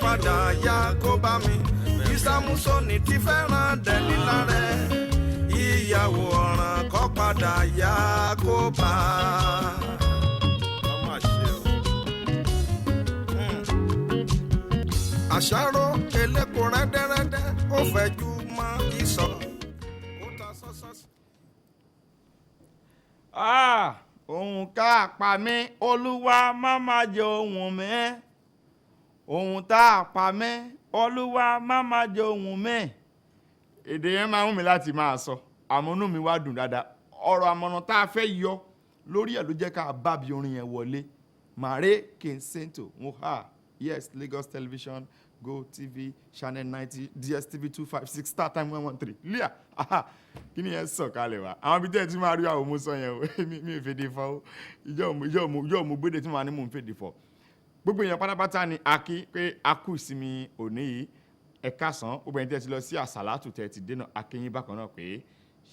Padà ya kó bá mi ìsàmúsọ̀nì ti fẹ́ràn Dẹ̀lílà rẹ̀ ìyàwó ọ̀ràn kó padà ya kó bá. Àṣàrò elépo rẹ́dẹ́rẹ́dẹ́ ó fẹ̀jú mọ́ ìsọ̀ ó ta sọ́sọ́sọ́. Ohun ká pa mí Olúwa má má jẹ́ ohun mi. Ohun tá a pa mẹ́ Olúwa má má jẹ́ ohun mẹ́. Èdè yẹn máa ń wù mí láti máa sọ àmọ́ inú mi wá dùn dáadáa. Ọ̀rọ̀ àmọ̀ràn tá a fẹ́ yọ lórí ẹ̀ ló jẹ́ ká bá bí orin yẹn wọlé. Mare Kinsento Moha, yes, Lagos Television, Go TV, Channel 90, DSTV 256, Star Time 113. Leah, kí ni yẹn sọ kalẹ̀ wá? Àwọn ibi tẹ́ ẹ ti máa rí àwọn ọmọ sọ yẹn o, mi ò fèdè fọ́ o. Ìjọ́ mo gbédè tí mo máa ní mò ń fèdè fọ́. Gbogbo èèyàn pátápátá ni a kí pé a kú ìsinmi òní yìí ẹ káàsán gbogbo ẹni tẹ́ ti lọ sí àsàlátù tẹ́ ti dènà akínyìn bákan náà pé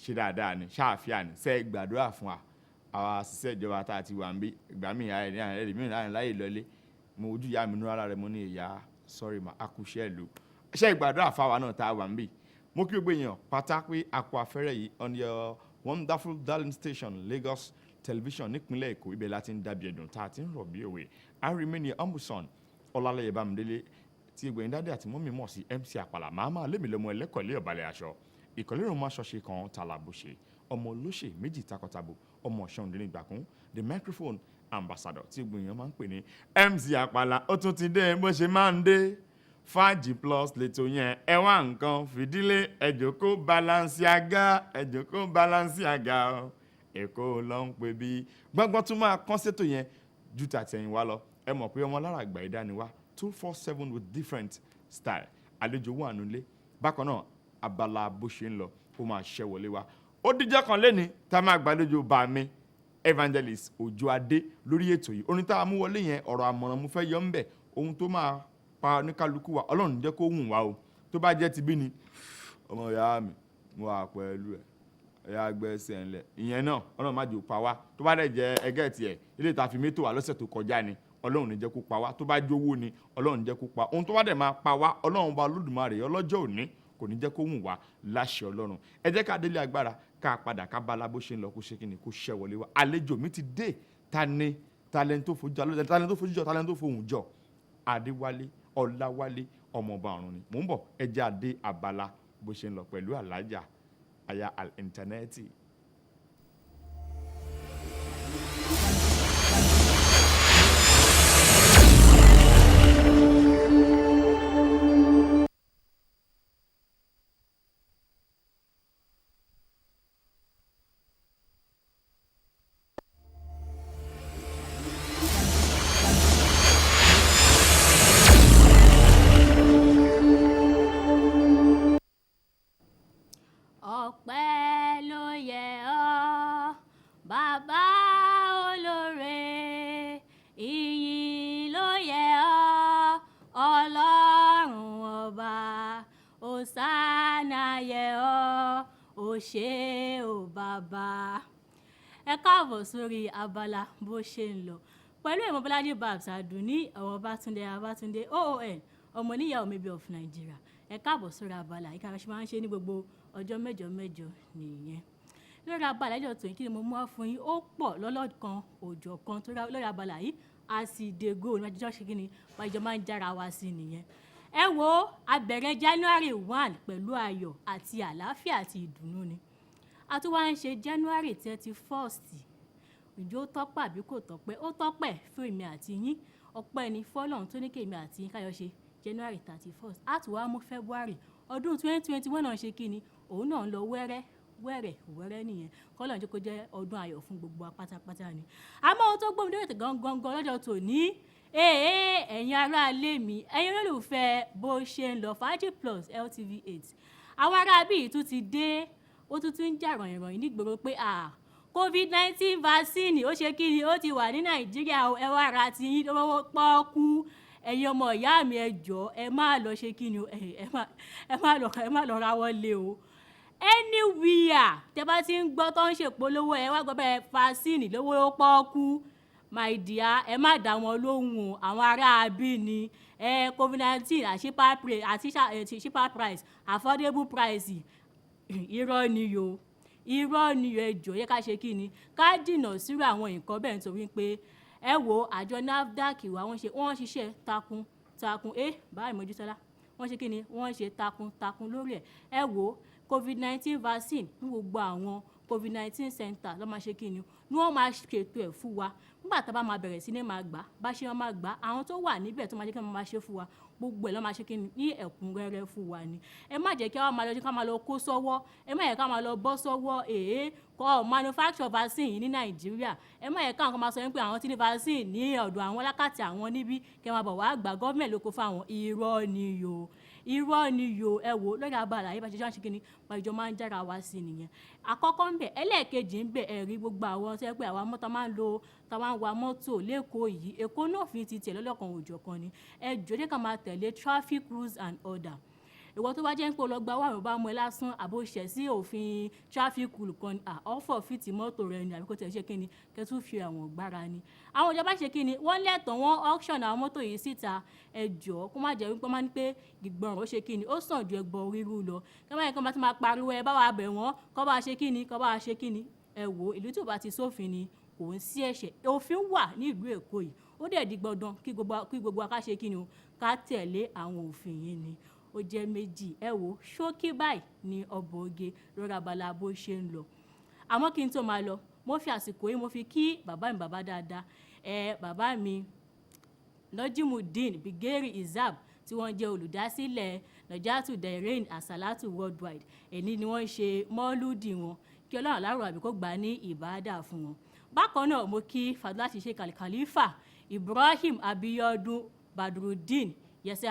ṣe dáadáa ni ṣáàfíà ni ṣe gbàdúrà fún wa àwa ṣiṣẹ́ ìjọba tá a ti wà ń bí ìgbà míì ààrẹ mi láàrin láyè lọlé mo ojú ìyá mi nú ara rẹ mo ní ìyá sọ́rí mà á kú iṣẹ́ ìlú ṣe ìgbàdúrà fáwa náà tá a wà ń bí mo kí gbogbo èèyàn pátá pé àpò afẹ́rẹ́ yìí on your wonderful darling station Lagos Television nípínlẹ̀ Èkó ibẹ̀ láti ń dàbí ẹ̀dùn tá a ti ń rọ̀ bí òwe I remain your humble son Ọlálẹ́yẹ Bámidélé tí egbò ìdádé àti mọ́mí mọ̀ sí MC Àpàlà máa lémi lọ́mọ ẹlẹ́kọ̀ọ́lé ọ̀bàlẹ̀ aṣọ ìkọ̀lérùn máa ṣọṣe kan tàlàbùṣe ọmọ olóṣè méjì takọtabo ọmọ ọ̀ṣun òdìní ìgbàkún the microphone ambassador tí egbò èèyàn máa ń pè ní MC Àpàlà ó tún ti dé bó ṣe máa ń dé Fàájì Plus lẹ́tọ̀ yẹn ẹ wá nǹkan fìdílé ẹ jókòó Balenciaga ẹ jókòó Balenciaga Èkó ló ń pè bí gbọ́ngbọ́n tún máa kán sétò yẹn ju tàtẹ̀yìn wá lọ ẹ mọ̀ pé ọmọ lára àgbà ìdániwá 247 with different style àlejò wà nílé bákan náà abala bó ṣe ń lọ ó máa ṣẹ́ wọlé wa ó díjọ́ kan lẹ́ni tá a máa gbàlejò bá mi Evangelist Òjó Adé lórí ètò yìí orin tá a mú wọlé yẹn ọ̀rọ̀ àmọ̀ràn mo fẹ́ yọ ń bẹ̀ ohun tó máa pa oníkálukú wa Ọlọ́run jẹ́ kó wùn wá o tó bá jẹ́ ti bí ni ọmọ ìyá mi mo wà pẹ̀lú ẹ̀ ẹ̀yà gbẹ́sẹ̀ ńlẹ̀ ìyẹn náà Ọlọ́run má jẹ́ ó pa wá tó bá dẹ̀ jẹ́ ẹgẹ́ tiẹ̀ ilé ìta fi mẹ́tò wà lọ́sẹ̀ tó kọjá ni Ọlọ́run ní jẹ́ kó pa wá tó bá jówó ni Ọlọ́run jẹ́ kó pa ohun tó bá dẹ̀ máa pa wá Ọlọ́run bá Olódùmarè ọlọ́jọ́ òní kò ní jẹ́ kó wùn wá láṣẹ Ọlọ́run ẹ jẹ́ ká délé agbára ká padà ká bá bó ṣe ń lọ kó ṣe kí ni kó ṣẹ́ wọlé wá àlejò mi ti dé talent tó fojú jọ fohùn jọ Adéwálé Ọláwálé ọmọọba ọ̀run ni mò ń bọ̀ ẹ jẹ́ adé abala bó ṣe ń lọ pẹ̀lú alájà aya al-Interneti. Ọpẹ́ ló yẹ ọ́ bàbá olóore ìyìn ló yẹ ọ́ ọlọ́run ọba òsánà yẹ ọ́ ó ṣé o bàbá. Ẹ káàbọ̀ sórí abala bó ṣe ń lọ pẹ̀lú ìmọ̀ Bọ́lájí Babs Àdùnní ọ̀wọ́ Bátúndé OON ọmọ níyàwó maybe of Nigeria. Ẹ káàbọ̀ sórí abala ìkàrà ṣe máa ń ṣe ní gbogbo ọjọ́ mẹ́jọ nìyẹn. lórí abala ìjọ tòun kí ni mo mú wá fún yín ó pọ̀ lọ́lọ́kan òjọ̀ kan tó lórí abala yìí àsìdègò ní wájú ṣe kí ni wájú máa ń jára wá sí nìyẹn. ẹ wo abẹ̀rẹ̀ January 1 pẹ̀lú ayọ̀ àti àlàáfíà àti ìdùnnú ni a tún wá ń ṣe January 31st ǹjẹ́ ó tọ́pẹ́ àbí kò tọ́pẹ́ ó tọ́pẹ́ fún èmi àti yín ọpẹ́ ni fọ́lọ́run tó ní kí èmi àti yín káyọ̀ ṣe January 31st á tún wá mú February ọdún 2021 náà ṣe kí ni òun náà ń lọ wẹ́rẹ́ nìyẹn kọ́lọ́run jẹ́ kó jẹ́ ọdún ayọ̀ fún gbogbo wa pátápátá ni. àmọ́ ohun tó gbómi lórí ètò gangan lọ́jọ́ tòní ẹ̀yin aráalé mi ẹ̀yin olólùfẹ́ bó ṣe ń lọ Fàájì Plus LTV 8 àwọn aráabí yìí tún ti dé ó tún ń jà rànyìnrànyìn nígboro pé COVID-19 vaccine ó ṣe kí ni ó ti wà ní Nàìjíríà ẹ wá ra ti yín lọ́wọ́ pọ́ọ́kú ẹ̀yin ọmọ ìyá mi ẹ jọ̀ọ́ ẹ má lọ ṣe kí ni ẹ má lọ ra wọlé o anywhere tẹ bá ti ń gbọ́ tó ń ṣèpolówó ẹ wá gbọ́ bẹ́ẹ̀ vaccine lówó pọ́ọ́kú my dear ẹ má dá wọn lóhùn àwọn aráabí ni COVID-19 àti cheaper price affordable price irọ́ ni yo ẹjọ́ yẹ ká ṣe kí ni ká dìnà sírò àwọn nǹkan bẹ́ẹ̀ nítorí pé ẹ wo àjọ NAFDAC wa wọ́n ṣiṣẹ́ takuntakun báyìí Mọ́jútọ́lá wọ́n ṣe kí ni wọ́n ṣe takuntakun lórí ẹ wo COVID-19 vaccine ní gbogbo àwọn COVID-19 center ló máa ṣe kí ni wọ́n máa ṣètò ẹ̀ fún wa nígbà tá a bá máa bẹ̀rẹ̀ sí ní máa gbà bá ṣe wọ́n máa gbà àwọn tó wà níbẹ̀ tó máa jẹ́ kí wọ́n máa ṣe fún wa gbogbo ẹ̀ ló máa ṣe kí ni ní ẹ̀kúnrẹ́rẹ́ fún wa ni ẹ má jẹ́ kí wọ́n máa lọ kó sọ́wọ́ ẹ má yẹ ká máa lọ bọ́ sọ́wọ́ kọ́ manufacture vaccine yìí ní Nàìjíríà ẹ má yẹ káwọn kan máa sọ pé àwọn tí ní vaccine ní ọ̀dọ̀ àwọn lákàtì àwọn níbí kí wọ́n máa bọ̀ wá gbà gọ́ọ̀mẹ̀ntì ló kó fáwọn irọ́ ni yo ẹ wò lórí abala yìí bá ṣe ṣe kí ni ìjọ máa ń jára wá sí nìyẹn àkọ́kọ́ ń bẹ̀ ẹlẹ́ẹ̀kejì ń bẹ̀ ẹ̀rí gbogbo àwọn tó yẹ pé àwa mọ́tò máa ń lo táwa ń wa mọ́tò lẹ́kọ̀ọ́ yìí Èkó náà fi ti tiẹ̀ lọ́lọ́kan òjọ̀kan ni ẹ jọ̀ọ́ ká máa tẹ̀lé traffic rules and order ìwọ tó bá jẹ́ pé ọlọ́gba wà ló bá mú ẹ lásán àbò ṣẹ̀ sí òfin traffic rule kan ni ọ̀fọ̀ fìtì mọ́tò rẹ ni àbí kò tẹ̀ ṣe kí ni kẹtù fi àwọn gbára ni àwọn ìjọba ṣe kí ni wọ́n lẹ́tọ̀ọ́ wọn auction àwọn mọ́tò yìí síta ẹ jọ̀ọ́ kó má jẹ́ wípé wọ́n máa ń pé ìgbọràn ó ṣe kí ni ó sàn ju ẹgbọ́ ríru lọ kí wọ́n máa ti máa pariwo ẹ bá wa bẹ̀ wọ́n kọ́ bá ṣe kí ni ẹ wò ìlú tí ò bá ti sófin ni kò ń sí ẹ̀ṣẹ̀ òfin wà ní ìlú Èkó yìí ó dẹ̀ di gbọdọ̀ kí gbogbo wa ká ṣe kí ni ká tẹ̀lé àwọn òfin yìí ni ó jẹ́ méjì ẹ wò ṣókí báyìí ní ọbọ̀ oge lórí abala bó ṣe ń lọ àmọ́ kí n tó máa lọ mo fi àsìkò yìí mo fi kí bàbá dáadáa bàbá mi Najimudeen Bigeri Izab tí wọ́n jẹ́ olùdásílẹ̀ Najatu Dairen Asalatu Worldwide èyí ni wọ́n ṣe mọ́lúdì wọn kí Ọlọ́run alárò àbí kó gbà ní ìbáàdà fún wọn bákan náà mo kí Fadilati Sheikh Khalifa Ibrahim Abiyodun Badrudeen yẹsẹ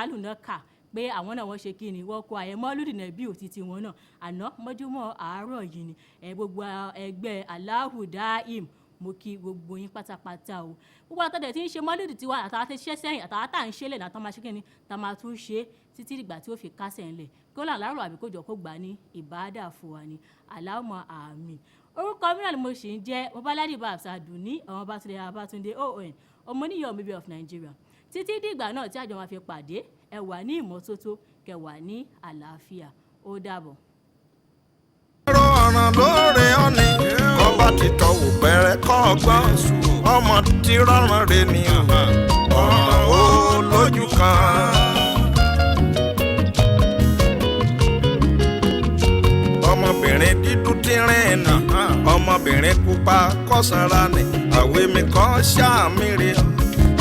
alunaka pé àwọn náà wọ́n ṣe kí ni wọ́n kó àyẹ̀mọ́ lùdìnà bí òtítì wọn náà àná mọ́júmọ́ àárọ̀ yìí ni gbogbo ẹgbẹ́ Allahu Daim mo kí gbogbo yín pátápátá o gbogbo àtọ́dẹ̀ tí ń ṣe mọ́lúdì tiwa àtàwọn tí ṣiṣẹ́ sẹ́yìn àtàwọn tá à ń ṣe lẹ̀ náà tó máa ṣe kí ni tá máa tún ṣe títí dìgbà tí ó fi kásẹ̀ ńlẹ̀ kí ó là láàárọ̀ àbí kó jọ kó gbà ní ìbáàdà fún wa ni Allahumma àmín orúkọ mìíràn ni mo sì ń jẹ́ Mobọ́ládé Babs Àdùnní ọmọ Babátúndé OON ọmọ oníyọ̀ Baby of Nigeria títí dìgbà náà tí àjọ máa fi pàdé ẹ wà ní ìmọ́tótó kẹ wà ní àlàáfíà ó dàbọ̀. ẹ̀rọ ọ̀ràn lóore ọ̀nì ọba ti tọ̀wò pẹ̀rẹ̀ kọ́ ọgbọ́n ọmọ tí rọrùn rẹ̀ ní ọ̀ràn ó lójú kan. ọmọbìnrin dúdú tí rìn nà ọmọbìnrin pupa kọ́sànra ni àwé mi kọ́ ṣáàmì rẹ̀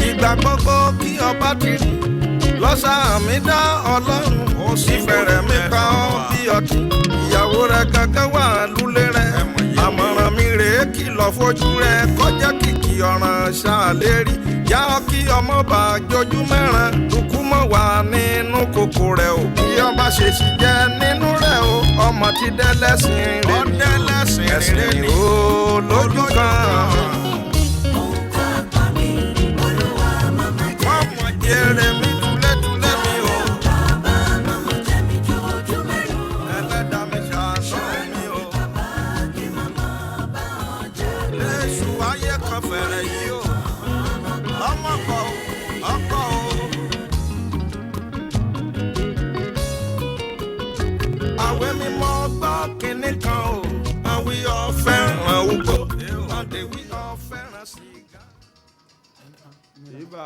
ìgbà gbogbo kí ọba ti rí lọ́sàn-án mi dá Ọlọ́run ó sì fẹ̀rẹ̀ mi pa ọ́ bí ọtí ìyàwó rẹ̀ kankan wà lúlé rẹ̀ àmọ̀ràn mi rèé kìlọ̀ fojú rẹ̀ kọjá kìkì ọ̀ràn ṣàlérí yá ọ kí ọmọ bá jojú mẹ́ràn kúkú mọ̀ wá nínú kòkò rẹ̀ o bí ọba ṣe sì jẹ́ nínú rẹ̀ o ọmọ ti dẹ́lẹ́sìn rẹ̀ ni ó lójú kan. Èrè mi túlẹ̀túlẹ̀ mi o. Ẹlẹ́dàá mi ṣàánú mi o. Léṣù ayé kan fẹ̀rẹ̀ yìí o. Ọmọ kọ ọkọ o. Àwẹ̀ mi mọ gbọ́ kinní kan o. Àwí ìbà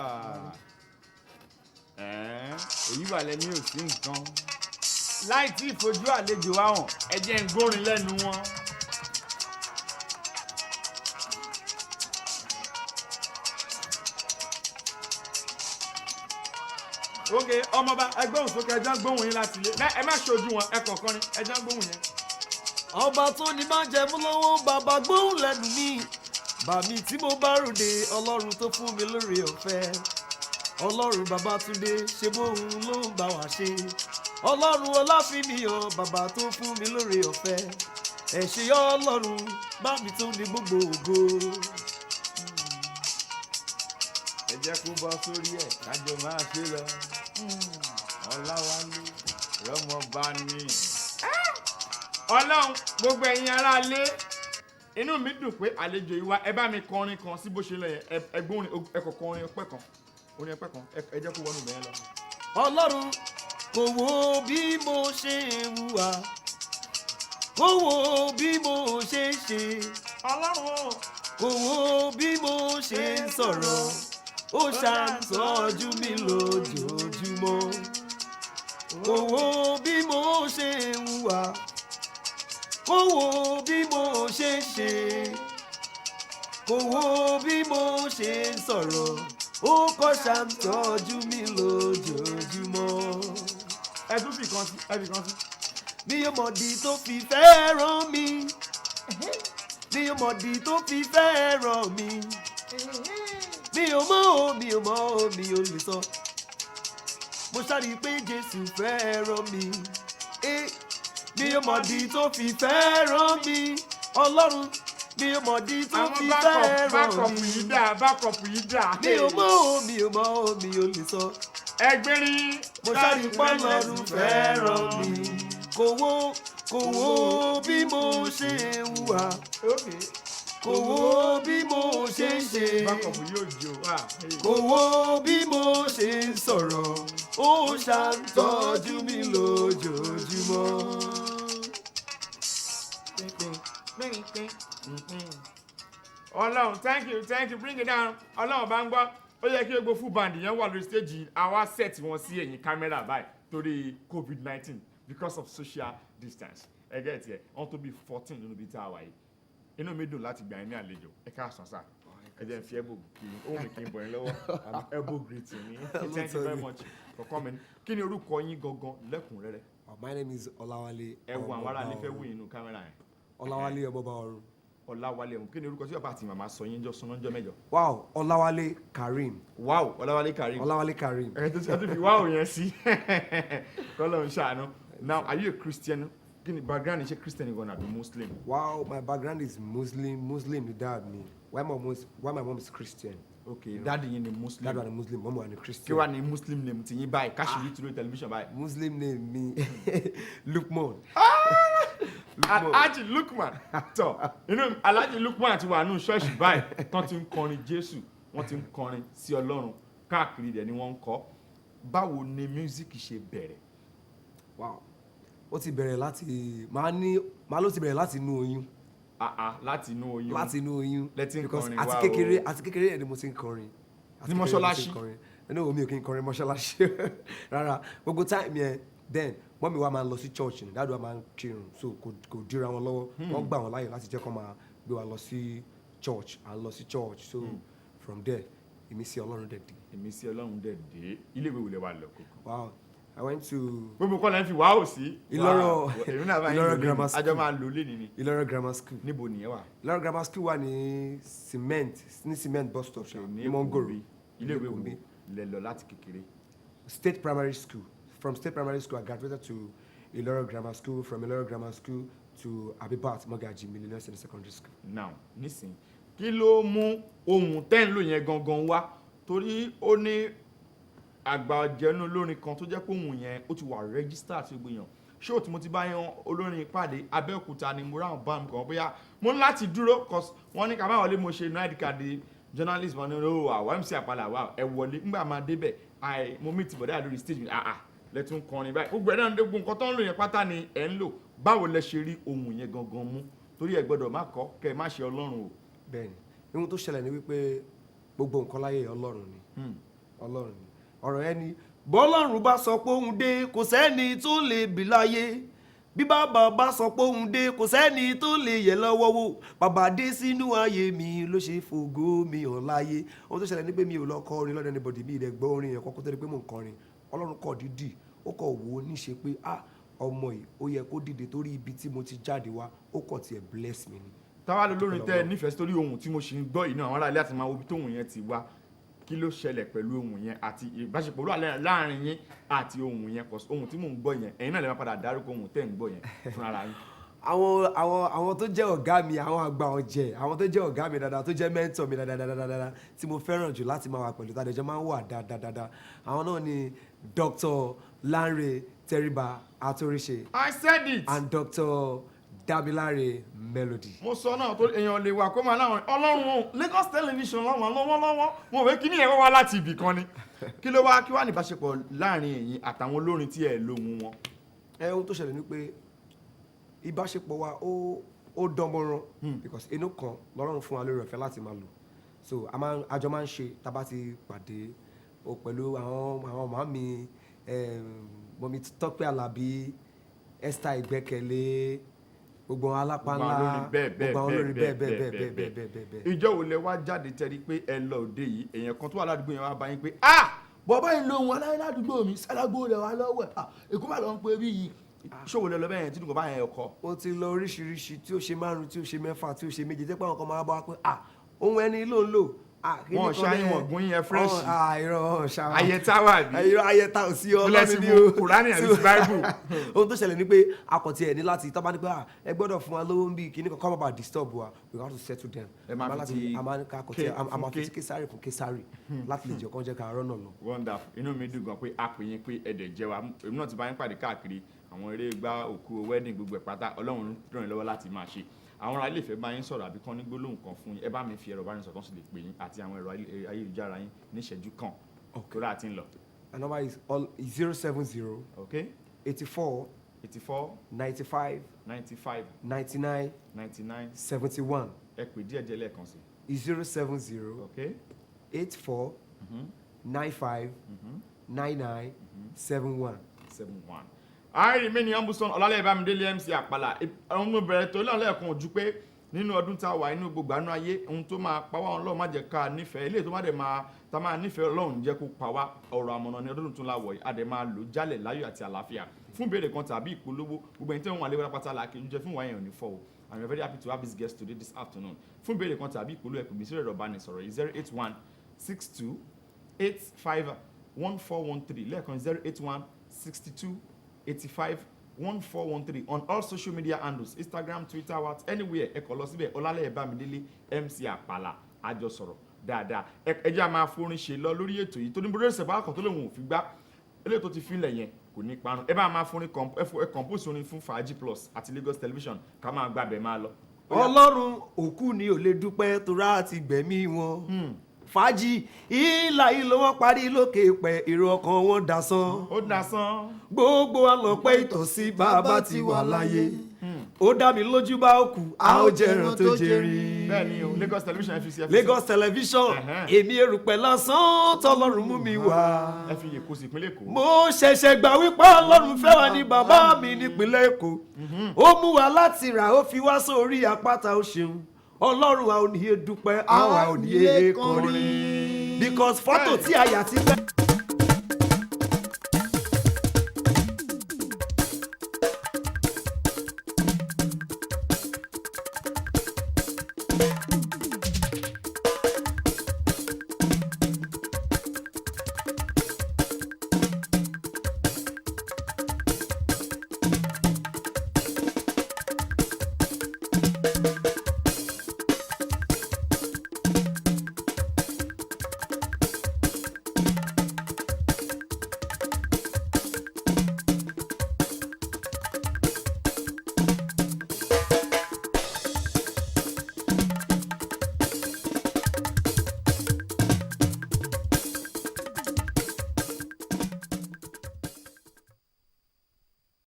èyí wà lẹ́ni ò sí nǹkan láì tí ìfojú àlejò wa hàn ẹ jẹ́ ń gbórin lẹ́nu wọn. ok ọmọọba ẹgbẹ́ òun sókè ẹjọ́ gbóhùn yín láti ilé ẹ má ṣojú wọn ẹ kọ̀ọ̀kan ni ẹjọ́ gbóhùn yẹn. ọba tó ní máa jẹ mú lọ́wọ́ bàbá gbóhùn lẹ́nu mi bàmí tí mo bá ròde ọlọ́run tó fún mi lórí ọ̀fẹ́ ọlọ́run Babátúndé ṣe bóun ló ń bá wa ṣe ọlọ́run Ọláfímíyàn bàbá tó fún mi lórí ọ̀fẹ́ ẹ ṣé ọlọ́run bàmí tó ní gbogbo ògo. ẹ jẹ́ kó bọ́ sórí ẹ̀ kájọ máa ṣe lọ Ọláwálé rọ́mọba ni. ọlọ́run gbogbo ẹ̀yin aráalé inú mi dùn pé àlejò yìí wá ẹ bá mi kọrin kan sí bó ṣe lọ yẹn ẹgbọ́n ẹ̀kọ̀ọ̀kan orin ọpẹ́ kan orin ọpẹ́ kan ẹ jẹ́ kó wọnú bẹ́ẹ̀ lọ. ọlọ́run kò wo bí mo ṣe ń hùwà kò wo bí mo ṣe ń ṣe ọlọ́run kò wo bí mo ṣe ń sọ̀rọ̀ ó ṣàtọ́jú mi lójoojúmọ́ kò wo bí mo ṣe ń hùwà kò wo bí mo ṣe ń ṣe kò wo bí mo ṣe ń sọ̀rọ̀ ó kọ́ ṣàtọ́jú mi lójoojúmọ́. ẹ tún fi kan sí ẹ fi kan sí. mi ò mọ̀dí tó fi fẹ́ràn mi mi ò mọ̀dí tó fi fẹ́ràn mi mi ò mọ̀ mi ò lè sọ mo ṣáàrí pé Jésù fẹ́ràn mi mi ò mọ̀dí tó fi fẹ́ràn mi Ọlọ́run mi ò mọ̀dí tó fi fẹ́ràn mi bákọ̀pù yìí dà mi ò mọ̀ mi ò lè sọ ẹgbẹ́rin mo ṣáàrí pé Ọlọ́run fẹ́ràn mi kò wo bí mo ṣe ń hùwà kò wo bí mo ṣe ń ṣe bákọ̀pù yóò jò kò wo bí mo ṣe ń sọ̀rọ̀ ó ṣàtọ́jú mi lójoojúmọ́. Ọlọ́run thank you bring it down Ọlọ́run bá ń gbọ́ ó yẹ kí gbogbo full band yẹn wà lórí stage yìí àwa set wọn sí ẹ̀yìn kámẹ́rà báyìí torí COVID-19 because of social distance ẹgẹ́ tiẹ̀ wọ́n tó bí 14 nínú ibi tá a wà yìí inú mi dùn láti gbà yín ní àlejò ẹ káàsán sáà ẹ jẹ́ n fi elbow kí ohun mi kí n bọ̀ yín lọ́wọ́ elbow greeting ni thank you very much for coming kí ni orúkọ yín gangan lẹ́kùnrẹ́rẹ́. My name is Ọláwálé. ẹ wo àwọn ará ilé fẹ́ wò yín nínú kámẹ́rà yẹn. Ọláwálé Ọmọba Ọ̀run. Ọláwálé ọ̀hún kí ni orúkọ tí bàbá àti màmá sọ yín jọ sọ lọ́jọ́ mẹ́jọ. Wow, Ọláwálé Karim. Wow, Ọláwálé Karim. Ọláwálé Karim. ẹ tó ti fi wow yẹn sí kọ́lọ́ ń ṣàánú. Now are you a Christian? Kí ni background ṣe Christian gan àbí Muslim? Wow, my background is Muslim ni dad mi. Why my mom is Christian? Okay, dáàdi yín ni Muslim. Dad wa ni Muslim, mom wa ni Christian. Kí wàá ní Muslim name ti yín báyìí káṣíwí tí lórí tẹlifíṣàn báyìí. Muslim name mi Lukman. Alhaji Lukman tọ inú Alhaji Lukman ti wà nù ṣọ́ọ̀ṣì báyìí tán ti ń kọrin Jésù wọ́n ti ń kọrin sí Ọlọ́run káàkiri dẹ̀ ni wọ́n ń kọ. Báwo ni music ṣe bẹ̀rẹ̀? Wow, ó ti bẹ̀rẹ̀ láti máa ló ti bẹ̀rẹ̀ láti inú oyún. Láti inú oyún. Láti inú oyún. Lẹ́tí ń kọrin wá o. Àti kékeré ẹ̀ ni mo ti ń kọrin. Ní mọ́ṣáláṣí. Ẹnu omi ò kí n kọrin mọ́ṣáláṣí rárá gbogbo time yẹn then mọ́mí wa máa ń lọ sí church ni dáàdù wa máa ń kírun so kò dira wọn lọ́wọ́ wọ́n gbà wọ́n láàyè láti jẹ́ kó máa gbé wa lọ sí church so from there ìmísí Ọlọ́run dẹ̀ dé. Ìmísí Ọlọ́run dẹ̀ dé ilé ìwé wulẹ̀ wà lọ kókó. Wow, I went to. Gbogbo kọ́ lẹ́yìn fi wàhù sí. Ìlọrọ grammar school. Àjọ máa lò lé nìyí. Ìlọrọ grammar school. Níbo nìyẹn wà? Ìlọrọ grammar school wà ní cement bus stop ní Mongoro. Ilé ìwé wo lẹ lọ láti kékeré? State primary school. From State primary school I graduated to Ìlọrọ grammar school. From Ìlọrọ grammar school to Abibat Mogaji Millionaire Senior Secondary School. Now nísìnyí kí ló mú ohun tẹ́ ń lò yẹn gangan wá torí ó ní àgbà ọ̀jẹ̀nu olórin kan tó jẹ́ pé òun yẹn ó ti wà rẹ́gísítà àti gbìyàn ṣé o tí mo ti bá yan olórin ìpàdé Abẹ́òkúta ni mo ráhùn bá mi kàn bóyá mo ní láti dúró cause wọ́n ní ká má wọlé mo ṣe id card journalist wọn ní ó wà MC Àpàlà wà ẹ wọlé nígbà máa débẹ̀ mo meet bọ̀dá lórí stage mi lẹ́tún kọrin báyìí gbogbo ẹ̀ náà gbogbo nǹkan tó ń lò yẹn pátá ni ẹ̀ ń lò báwo lẹ ṣe rí ohun yẹn gangan mú torí ẹ gbọ́dọ̀ má kọ́ kẹ́ ẹ má ṣe Ọlọ́run o. Bẹ́ẹ̀ni ohun tó ṣẹlẹ̀ ni wípé gbogbo nǹkan láyé ọlọ́run ni ọlọ́run ni ọ̀rọ̀ ẹni bọ́lọ́run bá sọ pé òun dé kò sẹ́ni tó lè bì láyé bí bàbá bá sọ pé òun dé kò sẹ́ni tó lè yẹ̀ lọ́wọ́ wò bàbá dé sínú ayé mi ló ṣe fògo mi hàn láyé ohun tó ṣẹlẹ̀ ní pé mi ò lọ kọ orin lọ́dọ̀ anybody mi ìdẹ̀ gbọ́ orin yẹn kọ́kọ́ tó dé pé mò ń kọrin ọlọ́run kọ̀ dídì ó kọ̀ wò ó níṣe pé ọmọ yìí ó yẹ kó dìde torí ibi tí mo ti jáde wá ó kọ̀ tiẹ̀ bless mi ni. táwa ló lórin tẹ nífẹ̀ẹ́ sí torí ohun tí mo ṣì ń gbọ́ yìí náà àwọn aráàlú àti máa wo ibi tóhun yẹn ti wá kí ló ṣẹlẹ̀ pẹ̀lú ohun yẹn àti ìbáṣepọ̀ láàrin yín àti ohun yẹn kò ohun tí mò ń gbọ́ yẹn ẹ̀yin náà lè máa padà dárúkọ ohun tẹ́ ń gbọ́ yẹn fún ara yín. àwọn tó jẹ́ ọ̀gá mi àwọn àgbà ọ̀jẹ̀ àwọn tó jẹ́ ọ̀gá mi dáadáa tó jẹ́ mẹ́ńtọ̀ mi dáadáa tí mo fẹ́ràn jù láti máa wà pẹ̀lú tàdé jẹ́ máa ń wà dáadáa àwọn náà ni Dr. Lanre Teriba Atorise. I said it. And Dr. Damilare Melody. mo sọ náà tó èèyàn lè wà kó máa láwọn ọlọ́run Lagos television lọ́wọ́ wọn ò wé kí ní ẹ̀rọ wá láti ibì kan ni kí ló wá kí wá ní ìbáṣepọ̀ láàrin ẹ̀yin àtàwọn olórin tí ẹ̀ lóhun wọn. ohun tó ṣẹlẹ̀ ni pé ìbáṣepọ̀ wa ó dánmọ́rán because inú kan lọ́rùn fún wa lórí ọ̀fẹ́ láti máa lò so àjọ máa ń ṣe tá a bá ti pàdé pẹ̀lú àwọn màmí mọ̀mí Tọ́pẹ́ Àlàbí Esther Ìgbẹ́kẹ̀lé gbogbo àwọn alápánlá gbogbo àwọn olórin bẹ́ẹ̀. ìjọ wo lẹ wá jáde tẹ́rí pé ẹ lọ òde yìí èèyàn kan tó wà ládùúgbò yẹn wá bá yín pé bọ́bá yìí lóhun aládùúgbò mi sálágbó rẹ̀ wá lọ́wọ́ ẹ̀ èkó bá lọ ń pè bí yìí ṣòwò lẹ lọ bẹ́ẹ̀ tí nǹkan bá yẹn ọkọ. ó ti lọ oríṣiríṣi tí ó ṣe 5 tí ó ṣe 6 tí ó ṣe 7 tẹ́pẹ́ àwọn kan máa bá wa pé ohun ẹni ló ń lò. wọn ṣáyìn wọn gún yẹn fresh irọ́ ṣáà ayẹta wà bí ayẹta ò sí ọlọ́run ní o Kùránì àti Bible. ohun tó ṣẹlẹ̀ ni pé akọ̀tì ẹ̀ ní láti tọ́ bá ní pé ẹ gbọ́dọ̀ fún wa lówó ń bí kíní kankan máa disturb wa we have to settle them. ẹ máa fi ti akọ̀tì késàrì fún késàrì láti lè jẹ́ kó jẹ́ ká rọ́nà lọ. wonderful inú mi dùn gan pé a pè yín pé ẹ̀dẹ̀ jẹ́ wa èmi náà ti bá yín pàdé káàkiri àwọn eré gbá òkú wedding gbogbo ẹ̀ pátá Ọlọ́run ràn yín lọ́wọ́ láti máa ṣe àwọn ará ilé ìfẹ́ bá yín sọ̀rọ̀ àbí kan ní gbólóhùn kan fún yín ẹ bá mi fi ẹ̀rọ ìbánisọ̀rọ̀ kan sì lè pè yín àti àwọn ẹ̀rọ ayélujára yín ní ìṣẹ́jú kan kóra àti ń lọ. The number is 070 okay 84 95 99 71. ẹ pè díẹ̀ díẹ̀ lẹ́ẹ̀kan sí. 070 okay 84 95 99 71. I remain humble son Ọlálẹ́yẹ Bámidélé MC Àpàlà ọmọ bẹ̀rẹ̀ tó lọ́n lẹ́ẹ̀kan ojú pé nínú ọdún tá a wà inú gbogbo àánú ayé ohun tó máa pa wá Ọlọ́run má jẹ́ ká nífẹ̀ẹ́ ilé tó má dẹ̀ máa tá máa nífẹ̀ẹ́ Ọlọ́run jẹ́ kó pa wá ọ̀rọ̀ àmọ̀nà ní ọdún tó láwọ̀ yìí a dẹ̀ máa lò jálẹ̀ láyọ̀ àti àlàáfíà fún ìbéèrè kan tàbí ìpolówó gbogbo ẹni tí wọ́n wà lé pátá la kì í jẹ́ fún wáyé òní fọ́ o and we are very happy to have this guest today this afternoon fún ìbéèrè kan tàbí ìpolówó ẹ̀pẹ̀ mi sí ẹ̀rọ ìbánisọ̀rọ̀ yìí 081 62 85 1413 lẹ́ẹ̀kan 081 62 85 1413 on all social media handles Instagram, Twitter, what anywhere ẹ kọ lọ síbẹ̀ Ọlálẹ́yẹ Bámidélé MC Àpàlà àjọ sọ̀rọ̀ dáadáa ẹ jẹ́ a máa forin ṣe lọ lórí ètò yìí tó ní bóde ṣẹ̀bá àkọ́ tó lè wọ̀n òfin gbá eléyìí tó ti fílẹ̀ yẹn kò ní parun ẹ bá máa forin ẹ compose orin fún Fàájì Plus àti Lagos Television ká máa gbàbẹ̀ máa lọ. Ọlọ́run òkú ni ò lè dúpẹ́ torá àti gbẹ̀mí wọn. Fàájì ìlà ìlò wọn parí lókè pẹ̀ èrò ọkàn wọn dasán. ó dasán. gbogbo àlọ́pẹ́ ìtọ̀sí bàbá ti wà láyé. ó dá mi lójú bá òkú a ó jẹran tó jẹrin. bẹ́ẹ̀ni o Lagos Television FCC. Lagos Television èmi erùpẹ̀ lásán tọ́lọ́run mú mi wá. ẹ fi Èkó sí ìpínlẹ̀ Èkó. mo ṣẹ̀ṣẹ̀ gbà wípé Ọlọ́run fẹ́ wa ní bàbá mi nípínlẹ̀ Èkó. ó mú wa láti rà ó fi wá sórí àpáta ó ṣeun. Ọlọ́run a ò ní yé dúpẹ́ àwa ò ní yé kọrin because fọ́tò tí a yà ti pẹ́.